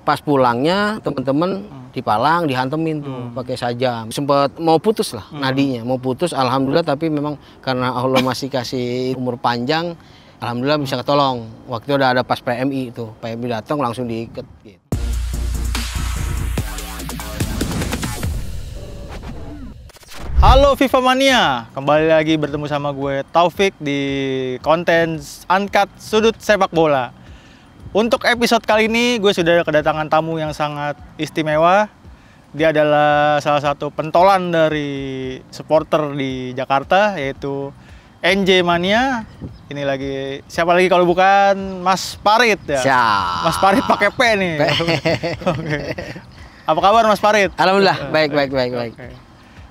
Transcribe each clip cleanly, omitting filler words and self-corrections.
pas pulangnya teman-teman dipalang, dihantemin tuh pakai sajam. Sempat mau putus lah nadinya, mau putus. Alhamdulillah, tapi memang karena Allah masih kasih umur panjang, alhamdulillah bisa ketolong. Waktu itu udah ada pas PMI itu, PMI datang langsung diikat. Gitu. Halo FIFA Mania, kembali lagi bertemu sama gue Taufik di konten Uncut Sudut Sepak Bola. Untuk episode kali ini gue sudah kedatangan tamu yang sangat istimewa. Dia adalah salah satu pentolan dari supporter di Jakarta, yaitu NJ Mania. Ini lagi siapa lagi kalau bukan Mas Parit ya? Siap. Mas Parit pakai P nih. Oke. Apa kabar Mas Parit? Alhamdulillah, baik. Oke.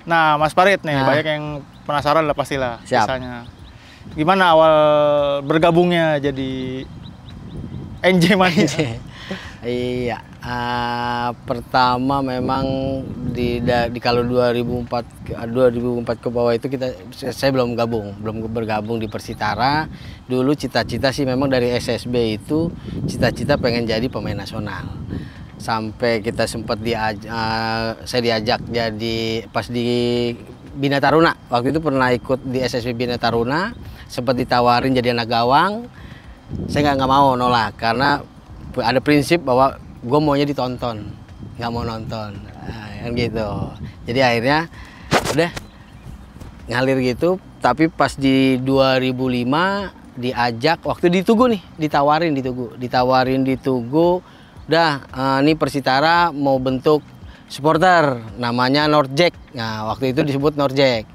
Nah, Mas Parit nih, banyak yang penasaran lah pastilah. Siap. Misalnya, gimana awal bergabungnya jadi NJ Mania? Iya, pertama memang di kalau 2004 ke bawah itu saya belum bergabung di Persitara. Dulu cita-cita sih memang dari SSB itu cita-cita pengen jadi pemain nasional. Sampai kita sempat saya diajak jadi pas di Bina Taruna. Waktu itu pernah ikut di SSB Bina Taruna, sempat ditawarin jadi anak gawang. Saya nggak mau nolak karena ada prinsip bahwa gue maunya ditonton, nggak mau nonton, kan gitu. Jadi akhirnya udah ngalir gitu. Tapi pas di 2005 diajak, waktu di Tugu nih, ditawarin di Tugu. Udah, ini Persitara mau bentuk supporter, namanya Norjack. Nah, waktu itu disebut Norjack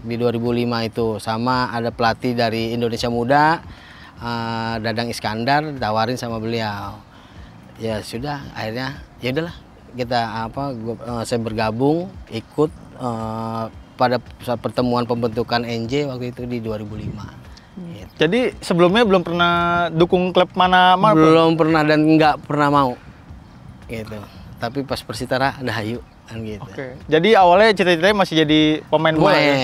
di 2005 itu. Sama ada pelatih dari Indonesia Muda, Dadang Iskandar, ditawarin sama beliau. Ya sudah, akhirnya ya udahlah saya bergabung, ikut pada saat pertemuan pembentukan NJ waktu itu di 2005. Gitu. Jadi sebelumnya belum pernah dukung klub mana? Belum pernah dan nggak pernah mau, gitu. Tapi pas Persitara ada hayu kan gitu. Oke. Jadi awalnya cita-citanya masih jadi pemain bola ya?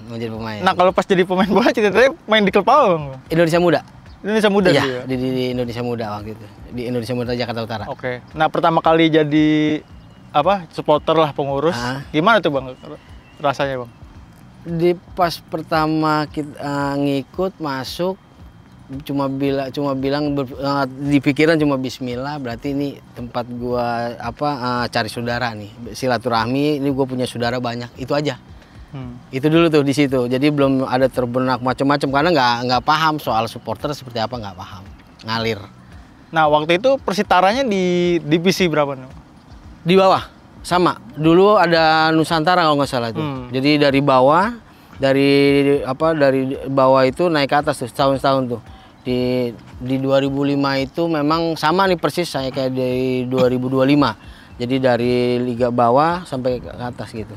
Mau jadi pemain. Nah kalau pas jadi pemain bola cita-citanya main di klub apa bang? Indonesia Muda. Indonesia Muda Iya, ya? di Indonesia Muda waktu itu. Di Indonesia Muda Jakarta Utara. Oke. Nah pertama kali jadi supporter lah, pengurus. Gimana tuh bang rasanya bang? Di pas pertama kita ngikut masuk cuma bilang di pikiran cuma bismillah, berarti ini tempat gua cari saudara nih, silaturahmi, ini gua punya saudara banyak, itu aja. Itu dulu tuh di situ. Jadi belum ada terbenak macam-macam karena nggak paham soal supporter seperti apa, nggak paham, ngalir. Nah waktu itu Persitaranya di divisi berapa nih? Di bawah. Sama, dulu ada Nusantara kalau nggak salah itu. Jadi dari bawah itu naik ke atas tuh setahun tuh. Di 2005 itu memang sama nih persis saya kayak dari 2025. Jadi dari liga bawah sampai ke atas gitu.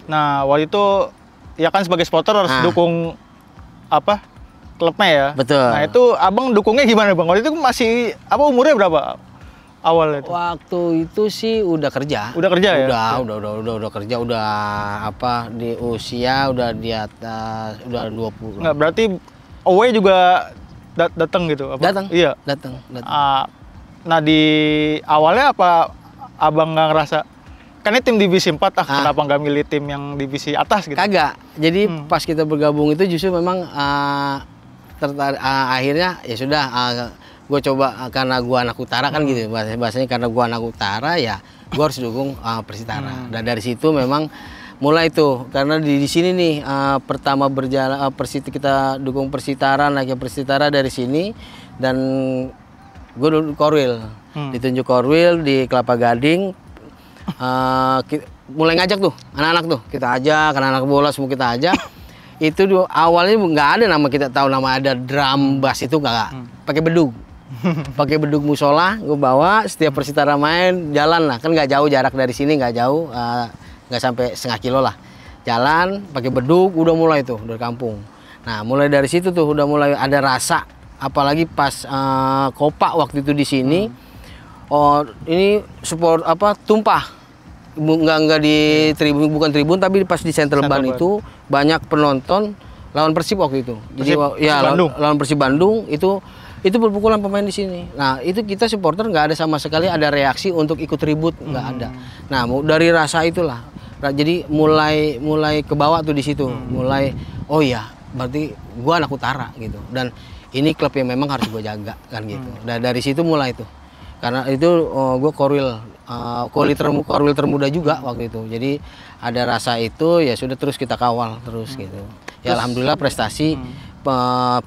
Nah, waktu itu ya kan sebagai supporter harus dukung klubnya ya. Betul. Nah, itu Abang dukungnya gimana, Bang? Waktu itu masih umurnya berapa? Awal itu? Waktu itu sih udah kerja. Udah kerja ya? Udah kerja, di usia udah di atas, udah 20. Nggak, berarti away juga datang gitu? Datang. Iya. Datang. Nah, di awalnya apa Abang nggak ngerasa, kan ini tim divisi 4 kenapa nggak milih tim yang divisi atas gitu? Kagak. Jadi pas kita bergabung itu justru memang akhirnya ya sudah, gue coba karena gue anak utara kan gitu bahasanya, karena gue anak utara ya gue harus dukung Persitara. Dan dari situ memang mulai tuh, karena di sini nih pertama berjalan kita dukung Persitara, naiknya Persitara dari sini. Dan gue dulu Korwil, ditunjuk Korwil di Kelapa Gading. Mulai ngajak tuh anak-anak tuh, kita ajak anak-anak bola semua, kita ajak. Itu awalnya nggak ada nama, kita tahu nama ada drum bass, itu nggak, pakai bedug. Pakai bedug musola, gue bawa setiap Persitara main, jalan lah, kan nggak jauh jarak dari sini, nggak jauh, nggak sampai setengah kilo lah, jalan pakai bedug, udah mulai tuh dari kampung. Nah mulai dari situ tuh udah mulai ada rasa, apalagi pas Kopak waktu itu di sini. Ini support tumpah, nggak di tribun, bukan tribun, tapi pas di Central Ban itu banyak penonton lawan Persib waktu itu. Jadi lawan Persib Bandung itu itu pukul-pukulan pemain di sini. Nah itu kita supporter nggak ada sama sekali ada reaksi untuk ikut ribut, nggak ada. Nah dari rasa itulah, jadi mulai ke bawah tuh di situ, mulai oh iya berarti gua anak utara gitu, dan ini klub yang memang harus gue jaga kan gitu. Dan dari situ mulai tuh, karena itu gue korwil termuda juga waktu itu. Jadi ada rasa itu ya sudah terus kita kawal terus gitu. Ya alhamdulillah prestasi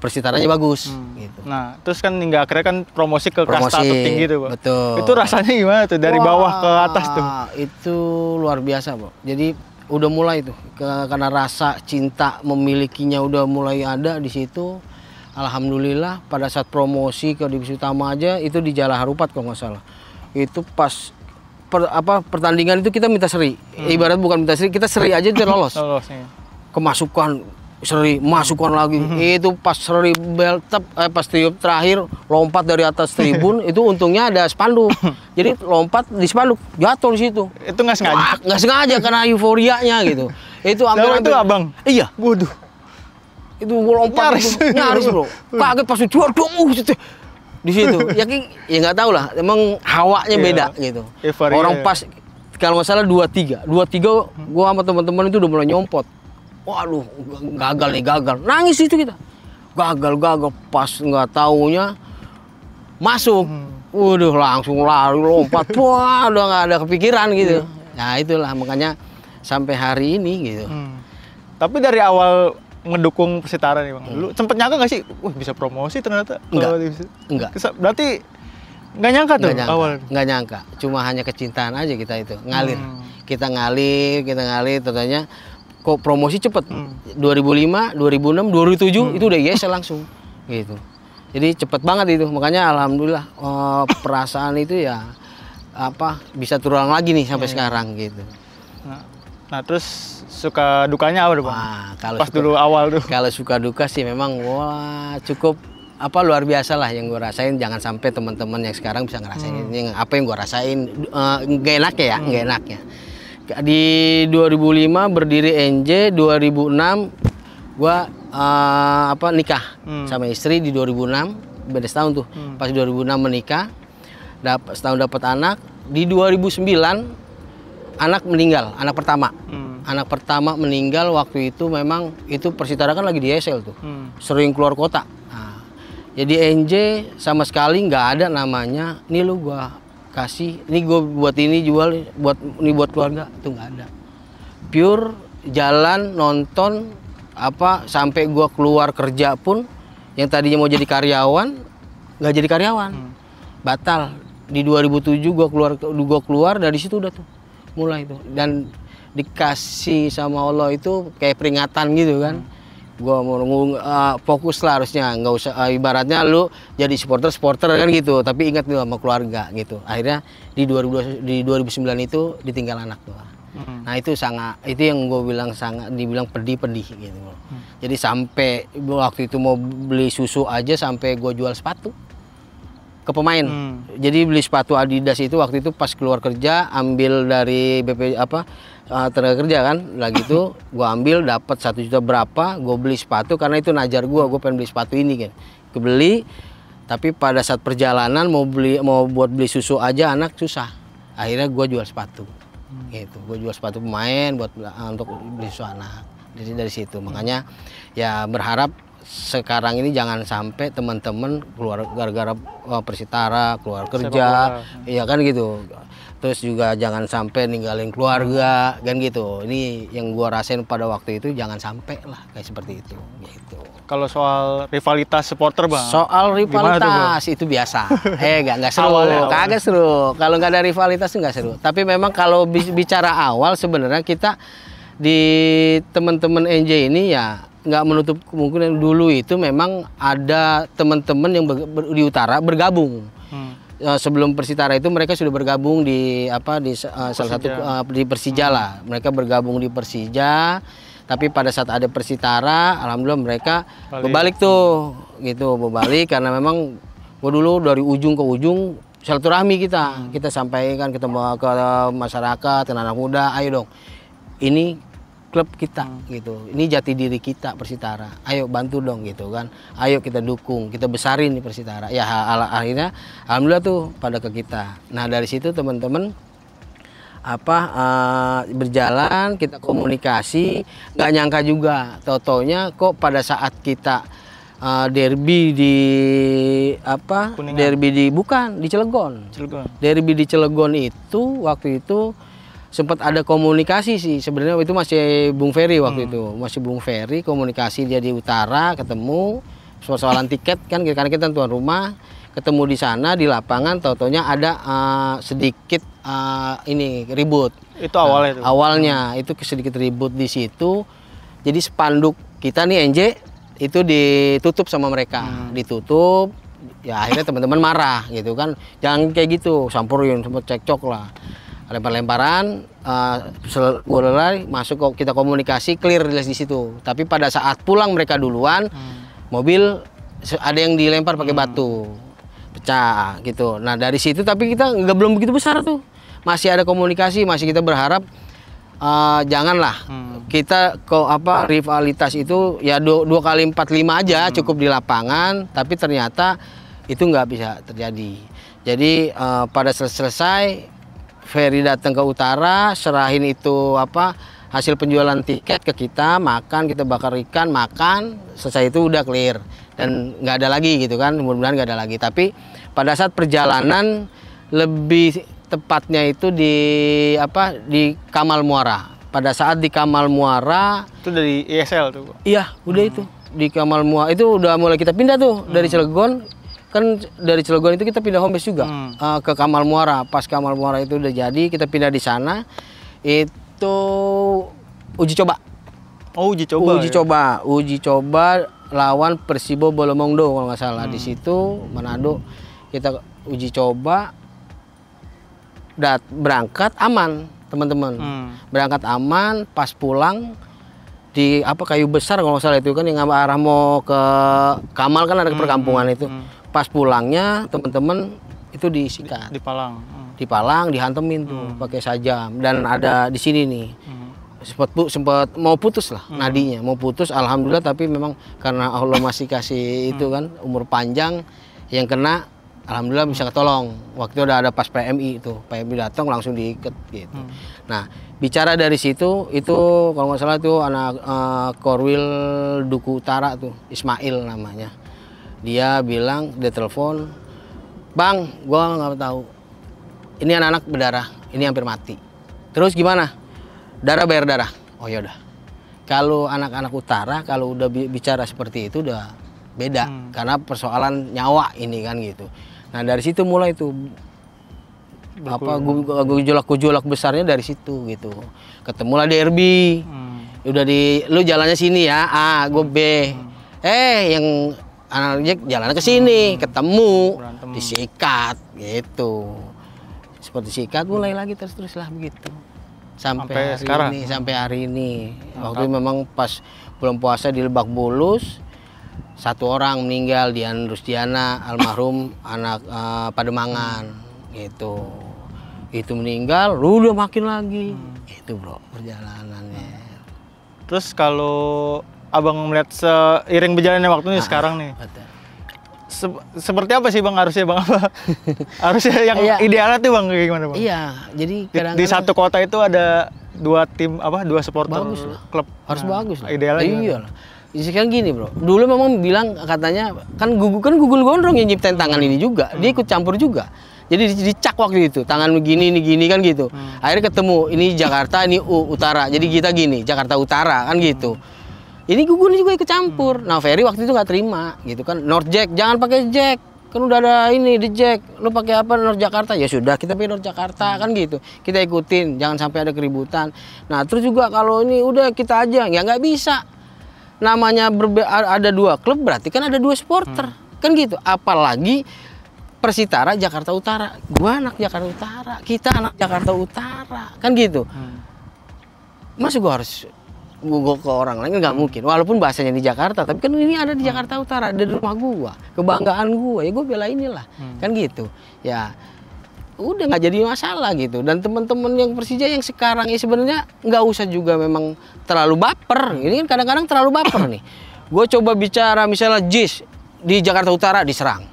Persitaranya bagus gitu. Nah, terus kan hingga akhirnya kan promosi ke kasta tertinggi tuh, Pak. Betul. Itu rasanya gimana tuh dari bawah ke atas tuh? Itu luar biasa, Pak. Jadi udah mulai tuh karena rasa cinta memilikinya udah mulai ada di situ. Alhamdulillah pada saat promosi ke divisi utama aja itu di Jalak Harupat kalau nggak salah. Itu pas pertandingan itu kita minta seri. Ibarat bukan minta seri, kita seri aja dia lolos. Kemasukan seri, masukkan lagi. Itu pas seri bel pas tiup terakhir lompat dari atas tribun itu untungnya ada spanduk. Jadi lompat di spanduk jatuh di situ. Itu nggak sengaja. Nggak sengaja karena euforianya gitu. Itu hampir itu Abang. Iya. Waduh. Itu lompat nyaris bro, kaget pas itu di situ ya nggak tahu lah, emang hawanya beda gitu. Orang pas kalau nggak salah 2-3 gua sama teman-teman itu udah mulai nyompot, waduh gagal nangis itu kita, gagal pas nggak taunya masuk, waduh langsung lari lompat, wah udah nggak ada kepikiran gitu. Nah itulah makanya sampai hari ini gitu. Tapi dari awal ngedukung Persitara nih Bang. Lu sempet nyangka nggak sih, wah bisa promosi ternyata? Enggak. Berarti nggak nyangka tuh awal? Nggak nyangka, cuma hanya kecintaan aja kita itu, ngalir. Kita ngalir, ternyata kok promosi cepet. 2005, 2006, 2007 itu udah ISL langsung gitu. Jadi cepet banget itu, makanya alhamdulillah perasaan itu ya bisa terulang lagi nih sampai sekarang gitu. Nah terus suka dukanya apa tuh Bang? Pas dulu awal tuh. Kalau suka duka sih memang cukup luar biasa lah yang gue rasain. Jangan sampai teman-teman yang sekarang bisa ngerasain apa yang gue rasain. Nggak enaknya ya, nggak enaknya. Di 2005 berdiri NJ, 2006 gue nikah sama istri di 2006, beda setahun tuh. Pas 2006 menikah, setahun dapat anak. Di 2009 anak meninggal, anak pertama. Anak pertama meninggal waktu itu memang itu Persitara kan lagi di ESL tuh. Sering keluar kota. Nah, jadi NJ sama sekali nggak ada namanya, nih lu gua kasih, nih gua buat ini jual, buat keluarga, itu nggak ada. Pure jalan nonton sampai gua keluar kerja pun yang tadinya mau jadi karyawan nggak jadi karyawan. Batal. Di 2007 gua keluar dari situ udah tuh. Mulai itu, dan dikasih sama Allah itu kayak peringatan gitu kan. Gua mau fokus lah harusnya, nggak usah ibaratnya lu jadi supporter kan gitu, tapi ingat tuh sama keluarga gitu. Akhirnya di 2009 itu ditinggal anak gua. Nah itu yang gue bilang dibilang pedih gitu. Jadi sampai waktu itu mau beli susu aja sampai gua jual sepatu ke pemain. Jadi beli sepatu Adidas itu waktu itu pas keluar kerja, ambil dari BP tenaga kerja kan, lagi itu gua ambil dapat 1 juta berapa, gua beli sepatu karena itu najar gua pengen beli sepatu ini kan. Kebeli, tapi pada saat perjalanan mau buat beli susu aja anak susah. Akhirnya gua jual sepatu. Gitu. Gua jual sepatu pemain untuk beli susu anak. Jadi dari situ makanya ya berharap sekarang ini jangan sampai teman-teman keluar gara-gara Persitara keluar kerja, ya kan gitu. Terus juga jangan sampai ninggalin keluarga kan gitu. Ini yang gua rasain pada waktu itu, jangan sampai lah kayak seperti itu. Gitu. Kalau soal rivalitas supporter Bang? Soal rivalitas itu biasa. Nggak seru, kagak seru. Kalau nggak ada rivalitas nggak seru. Tapi memang kalau bicara awal sebenarnya kita di teman-teman NJ ini ya nggak menutup kemungkinan dulu itu memang ada teman-teman yang di utara bergabung. Sebelum Persitara itu mereka sudah bergabung di salah satu di Persija lah. Mereka bergabung di Persija, tapi pada saat ada Persitara, alhamdulillah mereka berbalik tuh, gitu berbalik karena memang gua dulu dari ujung ke ujung silaturahmi kita sampaikan, kita bawa ke masyarakat, anak muda, ayo dong, ini klub kita gitu. Ini jati diri kita Persitara. Ayo bantu dong gitu kan. Ayo kita dukung, kita besarin nih Persitara. Ya akhirnya alhamdulillah tuh pada ke kita. Nah dari situ teman-teman berjalan, kita komunikasi, nggak nyangka juga tau-taunya kok pada saat kita derby di Kuningan. derby di bukan di Cilegon. Derby di Cilegon itu waktu itu sempat ada komunikasi sih, sebenarnya itu masih Bung Ferry waktu itu, masih Bung Ferry, komunikasi dia di utara, ketemu soalan tiket kan, karena kita tuan rumah, ketemu di sana di lapangan, tau-taunya ada sedikit ini ribut. Itu awalnya Awalnya itu sedikit ribut di situ. Jadi spanduk kita nih NJ itu ditutup sama mereka, ditutup. Ya akhirnya teman-teman marah gitu kan. Jangan kayak gitu, sampurin, sempat cekcok lah. Lempar-lemparan, gue lari, masuk kita komunikasi, clear di situ. Tapi pada saat pulang mereka duluan, mobil ada yang dilempar pakai batu, pecah gitu. Nah dari situ tapi kita belum begitu besar tuh, masih ada komunikasi, masih kita berharap janganlah kita rivalitas itu ya 2x45 aja cukup di lapangan, tapi ternyata itu nggak bisa terjadi. Jadi pada selesai Ferry datang ke utara, serahin itu hasil penjualan tiket ke kita, makan, kita bakar ikan, makan, selesai itu udah clear dan nggak ada lagi gitu kan, mudah-mudahan nggak ada lagi. Tapi pada saat perjalanan lebih tepatnya itu di Kamal Muara. Pada saat di Kamal Muara itu dari ESL tuh. Iya, udah itu di Kamal Muara itu udah mulai kita pindah tuh dari Cilegon. Kan dari Cilegon itu kita pindah home base juga ke Kamal Muara. Pas Kamal Muara itu udah jadi, kita pindah di sana. Itu uji coba. Oh, uji coba. Uji coba lawan Persibo Bolomongdo kalau nggak salah. Di situ Manado kita uji coba. Berangkat aman, teman-teman. Berangkat aman, pas pulang di Kayu Besar kalau nggak salah itu kan, yang arah mau ke Kamal kan ada perkampungan itu. Pas pulangnya teman-teman itu disikat. Di Palang dihantemin tuh pakai sajam, dan ada di sini nih. Sempat mau putus lah nadinya, mau putus, alhamdulillah, tapi memang karena Allah masih kasih itu kan umur panjang, yang kena alhamdulillah bisa ketolong. Waktu itu udah ada pas PMI itu, PMI datang langsung diikat gitu. Nah, bicara dari situ itu kalau nggak salah tuh anak Korwil Duku Utara tuh, Ismail namanya. Dia bilang, dia telepon, "Bang, gua nggak tahu. Ini anak-anak berdarah, ini hampir mati. Terus gimana? Darah bayar darah." Oh ya udah. Kalau anak-anak utara kalau udah bicara seperti itu udah beda, karena persoalan nyawa ini kan gitu. Nah dari situ mulai tuh gejolak besarnya dari situ gitu. Ketemulah derby. Udah lu jalannya sini ya, A, gue B. Yang anak Jack jalannya ke sini, ketemu, berantem, disikat gitu. Seperti sikat mulai lagi terus lah begitu. Sampai sekarang. Sampai hari ini. Waktu itu memang pas bulan puasa di Lebak Bulus, satu orang meninggal, Dian Rusdiana, almarhum anak Pademangan gitu. Itu meninggal, udah makin lagi. Itu bro perjalanannya. Terus kalau abang melihat seiring berjalannya waktunya sekarang nih, seperti apa sih bang harusnya bang apa? Harusnya yang idealnya tuh bang kayak gimana bang? Iya, jadi di satu kota itu ada dua tim dua supporter klub. Harus bagus lah. Idealnya. Iya lah. Sekarang gini bro, dulu memang bilang katanya kan Gugul Gondrong yang nyiptain tangan ini juga, dia ikut campur juga. Jadi dicak waktu itu, tangan begini, ini gini kan gitu. Akhirnya ketemu, ini Jakarta, ini Utara, jadi kita gini, Jakarta Utara kan gitu. Ini Gugul juga ikut campur. Nah Ferry waktu itu nggak terima gitu kan, North Jack, jangan pakai Jack, kan udah ada ini di Jack, lu pakai apa North Jakarta? Ya sudah kita pakai North Jakarta kan gitu. Kita ikutin, jangan sampai ada keributan. Nah terus juga kalau ini udah kita aja, ya nggak bisa. Namanya ada dua klub berarti kan ada dua supporter kan gitu. Apalagi Persitara Jakarta Utara, gua anak Jakarta Utara, kita anak Jakarta Utara kan gitu. Masa gua harus gua ke orang lain, nggak mungkin. Walaupun bahasanya di Jakarta, tapi kan ini ada di Jakarta Utara, ada di rumah gua, kebanggaan gua, ya gua bela inilah kan gitu. Ya udah nggak jadi masalah gitu. Dan teman-teman yang Persija yang sekarang ya sebenarnya nggak usah juga memang terlalu baper. Ini kan kadang-kadang terlalu baper nih. Gue coba bicara misalnya JIS di Jakarta Utara diserang,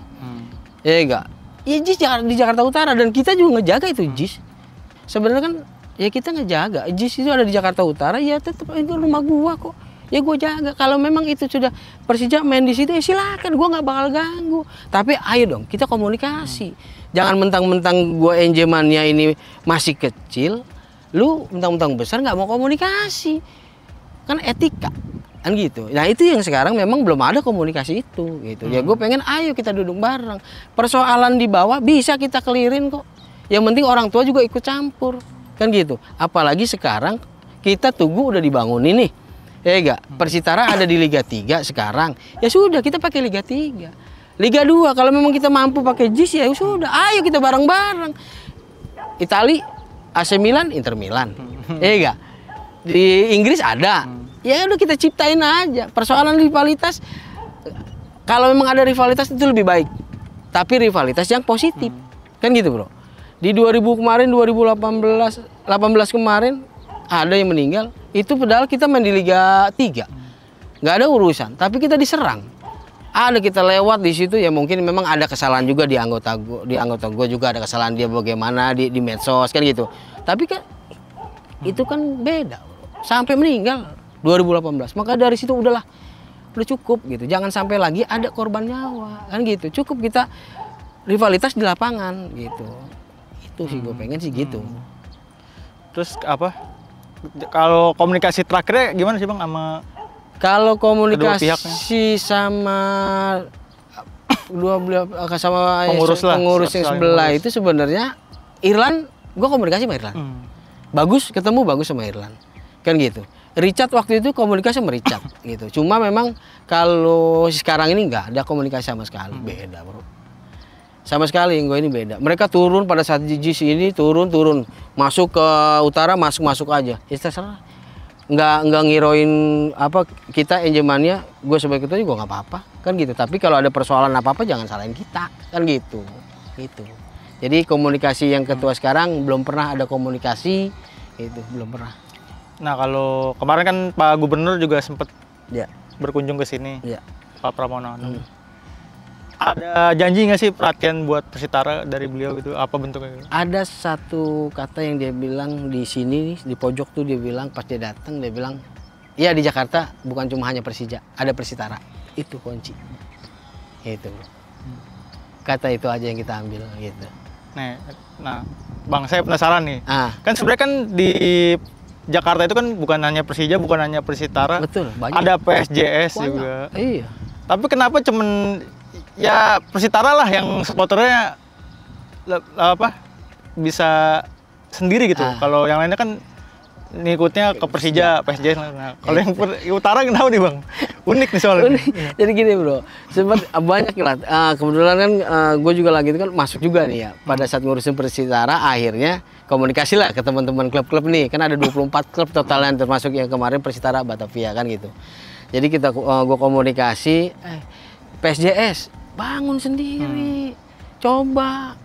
ya enggak? Ya JIS di Jakarta Utara dan kita juga ngejaga itu JIS. Sebenarnya kan ya kita ngejaga. JIS itu ada di Jakarta Utara, ya tetap itu rumah gua kok. Ya gue jaga. Kalau memang itu sudah Persija main di situ, ya silakan. Gue nggak bakal ganggu. Tapi ayo dong, kita komunikasi. Jangan mentang-mentang gue NJ Mania ini masih kecil, lu mentang-mentang besar nggak mau komunikasi. Kan etika, kan gitu. Nah itu yang sekarang memang belum ada komunikasi itu, gitu. Ya gue pengen, ayo kita duduk bareng. Persoalan di bawah bisa kita clearin kok. Yang penting orang tua juga ikut campur, kan gitu. Apalagi sekarang kita Tugu udah dibangunin nih. Ya enggak, Persitara ada di Liga 3 sekarang. Ya sudah, kita pakai Liga 3. Liga 2 kalau memang kita mampu pakai JIS ya sudah, ayo kita bareng-bareng. Itali, AC Milan, Inter Milan. Ya enggak. Di Inggris ada. Ya udah kita ciptain aja. Persoalan rivalitas, kalau memang ada rivalitas itu lebih baik. Tapi rivalitas yang positif. Kan gitu, Bro. Di 2000 kemarin, 2018 kemarin ada yang meninggal. Itu padahal kita main di Liga 3. Nggak ada urusan, tapi kita diserang. Ada kita lewat di situ ya, mungkin memang ada kesalahan juga di anggota gue juga ada kesalahan dia bagaimana di medsos kan gitu. Tapi kan itu kan beda. Sampai meninggal 2018. Maka dari situ udah cukup gitu. Jangan sampai lagi ada korban nyawa kan gitu. Cukup kita rivalitas di lapangan gitu. Itu sih gue pengen sih gitu. Terus apa? Kalau komunikasi terakhirnya gimana sih Bang sama kalau komunikasi sama pengurus yang sebelah itu sebenarnya Irland, gue komunikasi sama Irland. Bagus sama Irland. Kan gitu. Richard waktu itu komunikasi sama Richard gitu. Cuma memang kalau sekarang ini nggak ada komunikasi sama sekali. Beda, Bro. Sama sekali gue ini beda. Mereka turun pada saat JIS ini turun masuk ke utara masuk aja. Ya terserah. Nggak ngiroin apa kita NJ Mania. Gue sebagai ketua juga nggak apa-apa kan gitu. Tapi kalau ada persoalan apa jangan salahin kita kan gitu. Gitu. Jadi komunikasi yang ketua sekarang belum pernah ada komunikasi itu belum pernah. Nah kalau kemarin kan Pak Gubernur juga sempat berkunjung ke sini. Pak Pramono. Ada janji nggak sih perhatian buat Persitara dari beliau gitu? Apa bentuknya? Ada satu kata yang dia bilang di sini di pojok tuh dia bilang pas dia datang dia bilang, ya di Jakarta bukan cuma hanya Persija, ada Persitara. Itu kunci. Itu. Kata itu aja yang kita ambil gitu. Nah, Bang saya penasaran nih. Kan sebenarnya kan di Jakarta itu kan bukan hanya Persija, bukan hanya Persitara. Betul, banyak. Ada PSJS juga. Iya. Tapi kenapa cuman ya Persitara lah yang supporternya bisa sendiri gitu. Kalau yang lainnya kan ngikutnya ke Persija, PSJS. Nah, kalau yang utara kenapa nih Bang? Unik nih soalnya. Jadi gini Bro, sempat banyak lah. Kebetulan kan gue juga lagi itu kan masuk juga nih ya. Pada saat ngurusin Persitara akhirnya komunikasi lah ke teman-teman klub-klub nih. Kan ada 24 klub total yang termasuk yang kemarin Persitara Batavia kan gitu. Jadi gue komunikasi PSJS bangun sendiri, coba,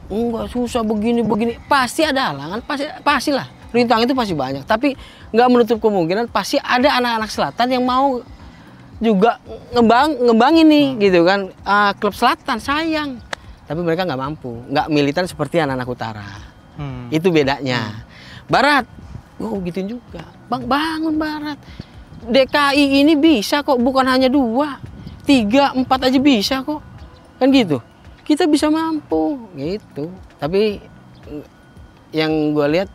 enggak susah begini, pasti ada halangan, pastilah, rintang itu pasti banyak, tapi nggak menutup kemungkinan pasti ada anak-anak selatan yang mau juga ngembangin nih, gitu kan, klub selatan sayang, tapi mereka nggak mampu, nggak militan seperti anak-anak utara, itu bedanya. Barat, gue gituin juga, bangun Barat, DKI ini bisa kok, bukan hanya 2. 3, 4 aja bisa kok, kan gitu. Kita bisa mampu, gitu. Tapi yang gue lihat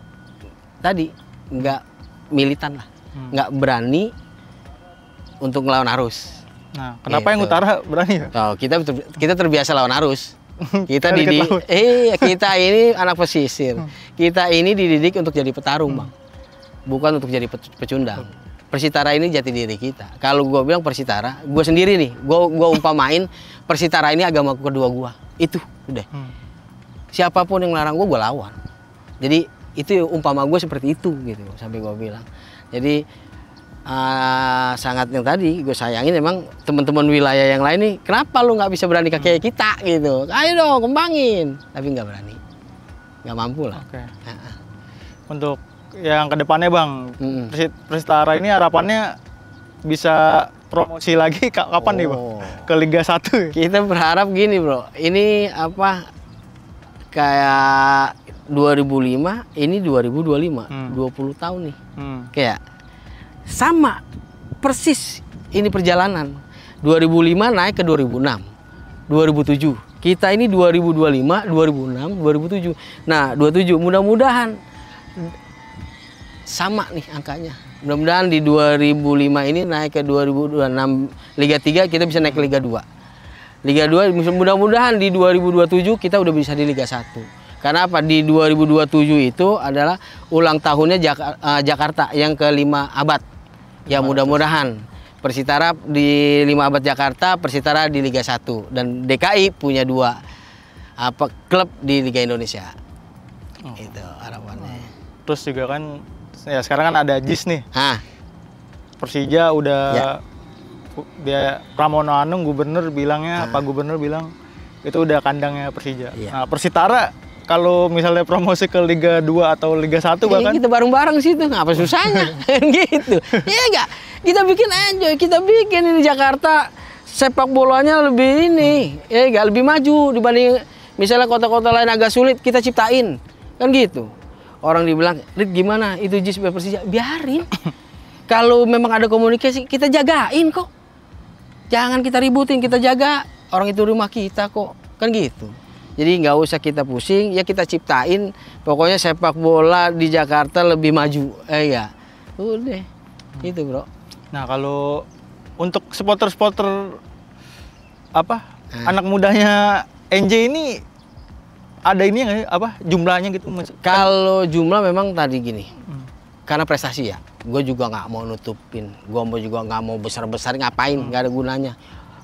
tadi nggak militan lah, nggak berani untuk ngelawan arus. Nah, kenapa yang utara berani? Oh, kita terbiasa lawan arus. Kita kita ini anak pesisir. Kita ini dididik untuk jadi petarung, Bang. Bukan untuk jadi pecundang. Persitara ini jati diri kita. Kalau gue bilang Persitara, gue sendiri nih, gue umpamain Persitara ini agama kedua gue. Itu udah. Siapapun yang larang gue lawan. Jadi itu umpama gue seperti itu gitu, sampai gue bilang. Jadi sangat yang tadi gue sayangin emang teman-teman wilayah yang lain nih, kenapa lu nggak bisa berani kayak kita gitu? Ayo dong kembangin, tapi nggak berani. nggak mampu lah. Oke. Untuk yang kedepannya Bang, Persitara ini harapannya bisa promosi lagi kapan nih Bang? Ke Liga 1. Kita berharap gini bro, ini apa kayak 2005, ini 2025, 20 tahun nih. Kayak sama persis ini perjalanan. 2005 naik ke 2006, 2007. Kita ini 2025, 2006, 2007. Nah, 27 mudah-mudahan sama nih angkanya. Mudah-mudahan di 2005 ini naik ke 2026 Liga 3 kita bisa naik ke Liga 2. Liga 2 mudah-mudahan di 2027 kita udah bisa di Liga 1. Karena apa? Di 2027 itu adalah ulang tahunnya Jakarta yang ke-5 abad. Ya mudah-mudahan Persitara di 5 abad Jakarta, Persitara di Liga 1 dan DKI punya 2 klub di Liga Indonesia. Itu harapannya. Terus juga kan ya sekarang kan ada JIS nih. Persija udah dia Pramono Anung gubernur bilangnya, Pak Gubernur bilang itu udah kandangnya Persija. Nah, Persitara kalau misalnya promosi ke Liga 2 atau Liga 1 bahkan kita bareng-bareng situ, ngapa susahnya? Gitu. Iya enggak? Kita bikin enjoy, kita bikin ini Jakarta sepak bolanya lebih ini, ya enggak, lebih maju dibanding misalnya kota-kota lain agak sulit, kita ciptain. Kan gitu. Orang dibilang, "Rit gimana? Itu JIS Persija." Biarin. Kalau memang ada komunikasi, kita jagain kok. Jangan kita ributin, kita jaga. Orang itu rumah kita kok. Kan gitu. Jadi nggak usah kita pusing, ya kita ciptain. Pokoknya sepak bola di Jakarta lebih maju. Ya, udah, itu bro. Nah kalau untuk supporter-supporter anak mudanya NJ ini ada ini nggak apa jumlahnya gitu? Kalau jumlah memang tadi gini, karena prestasi ya. Gue juga nggak mau nutupin, gue juga nggak mau besar-besar ngapain, nggak ada gunanya.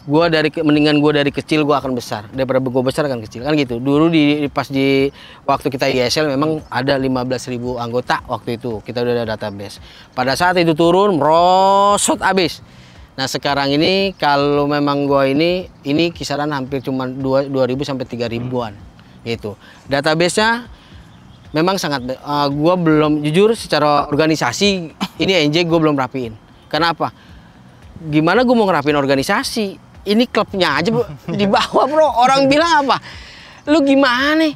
Mendingan gue dari kecil gue akan besar daripada gue besar kan kecil kan gitu. Dulu pas di waktu kita ISL memang ada 15.000 anggota waktu itu kita udah ada database. Pada saat itu turun merosot abis. Nah sekarang ini kalau memang gue ini kisaran hampir cuma 2.000 sampai 3.000-an gitu. Database-nya memang sangat gue belum jujur secara organisasi ini NJ gue belum rapiin. Kenapa? Gimana gue mau ngerapiin organisasi? Ini klubnya aja di bawah bro. Orang bilang apa? Lu gimana?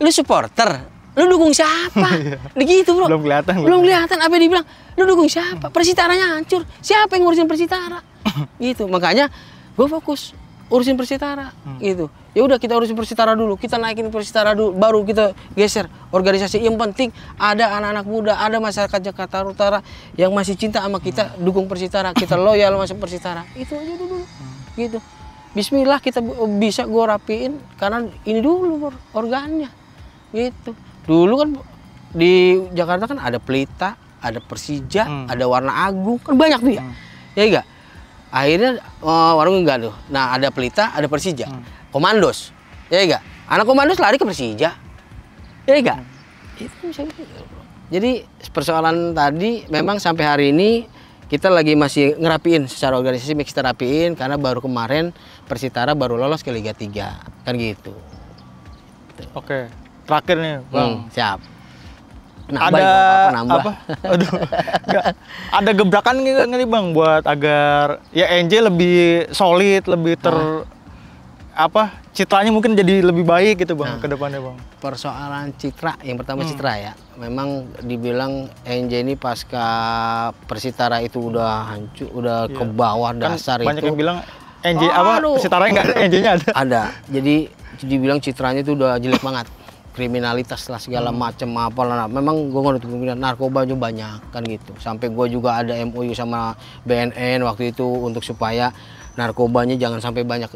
Lu supporter? Lu dukung siapa? Begitu bro. Belum kelihatan. Belum kelihatan. Apa dia bilang? Lu dukung siapa? Persitaranya hancur. Siapa yang ngurusin Persitara? Gitu. Makanya gue fokus urusin Persitara. Gitu. Ya udah kita urusin Persitara dulu. Kita naikin Persitara dulu. Baru kita geser organisasi. Yang penting ada anak-anak muda, ada masyarakat Jakarta Utara yang masih cinta sama kita, dukung Persitara. Kita loyal masuk Persitara. Itu aja dulu. Gitu. Bismillah kita bisa gue rapiin karena ini dulu organnya gitu. Dulu kan di Jakarta kan ada Pelita, ada Persija, ada Warna Agung, kan banyak tuh ya. Ya enggak? Akhirnya warung enggak tuh. Nah, ada Pelita, ada Persija. Komandos. Ya enggak? Anak Komandos lari ke Persija. Ya enggak? Itu bisa gitu. Jadi persoalan tadi memang sampai hari ini kita lagi masih ngerapiin secara organisasi, kita rapiin karena baru kemarin Persitara baru lolos ke Liga 3 kan gitu. Oke, terakhir nih Bang. Siap. Ada apa? Aduh, ada gebrakan nggak nih Bang buat agar ya NJ lebih solid, lebih citranya mungkin jadi lebih baik gitu Bang ke depannya Bang. Persoalan citra, yang pertama citra ya. Memang dibilang NJ ini pasca Persitara itu udah hancur, udah ke bawah dasar kan banyak itu. Yang bilang NJ Persitara nggak ada, NJ-nya ada. Ada. Jadi dibilang citranya itu udah jelek banget. Kriminalitas lah segala macam apalah. Memang gue nggak nutup narkoba juga banyak kan gitu. Sampai gue juga ada MOU sama BNN waktu itu untuk supaya narkobanya jangan sampai banyak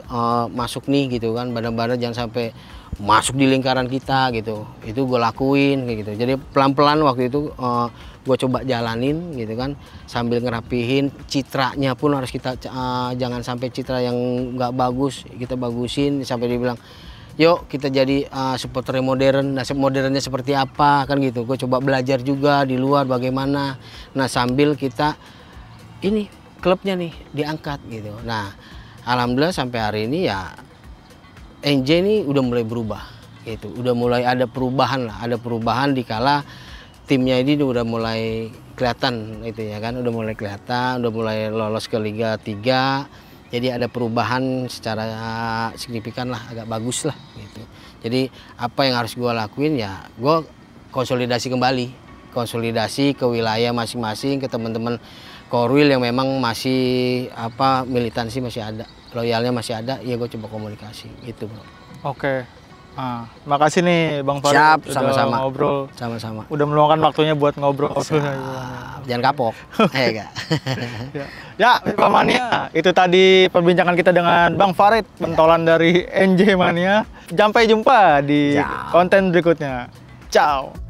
masuk nih gitu kan, badan-badan jangan sampai masuk di lingkaran kita gitu. Itu gue lakuin kayak gitu. Jadi pelan-pelan waktu itu gue coba jalanin gitu kan, sambil ngerapihin citranya pun harus kita jangan sampai citra yang nggak bagus kita bagusin sampai dibilang yuk kita jadi supporter modern. Nah modernnya seperti apa kan gitu. Gue coba belajar juga di luar bagaimana. Nah sambil kita ini klubnya nih diangkat gitu. Nah alhamdulillah sampai hari ini ya NJ ini udah mulai berubah gitu. Udah mulai ada perubahan lah, ada perubahan dikala timnya ini udah mulai kelihatan itu ya kan, udah mulai kelihatan, udah mulai lolos ke Liga 3. Jadi ada perubahan secara signifikan lah, agak bagus lah gitu. Jadi apa yang harus gue lakuin ya, gue konsolidasi kembali, konsolidasi ke wilayah masing-masing, ke teman-teman Korwil yang memang masih militansi masih ada, loyalnya masih ada, ya gue coba komunikasi gitu, bro. Oke. Nah, makasih nih Bang Farid. Siap, udah sama-sama. ngobrol. Sama-sama. Udah meluangkan waktunya buat ngobrol. Jangan kapok. Enggak. Ya, FIFA Mania, itu tadi perbincangan kita dengan Bang Farid, pentolan dari NJ Mania. Sampai jumpa di konten berikutnya. Ciao.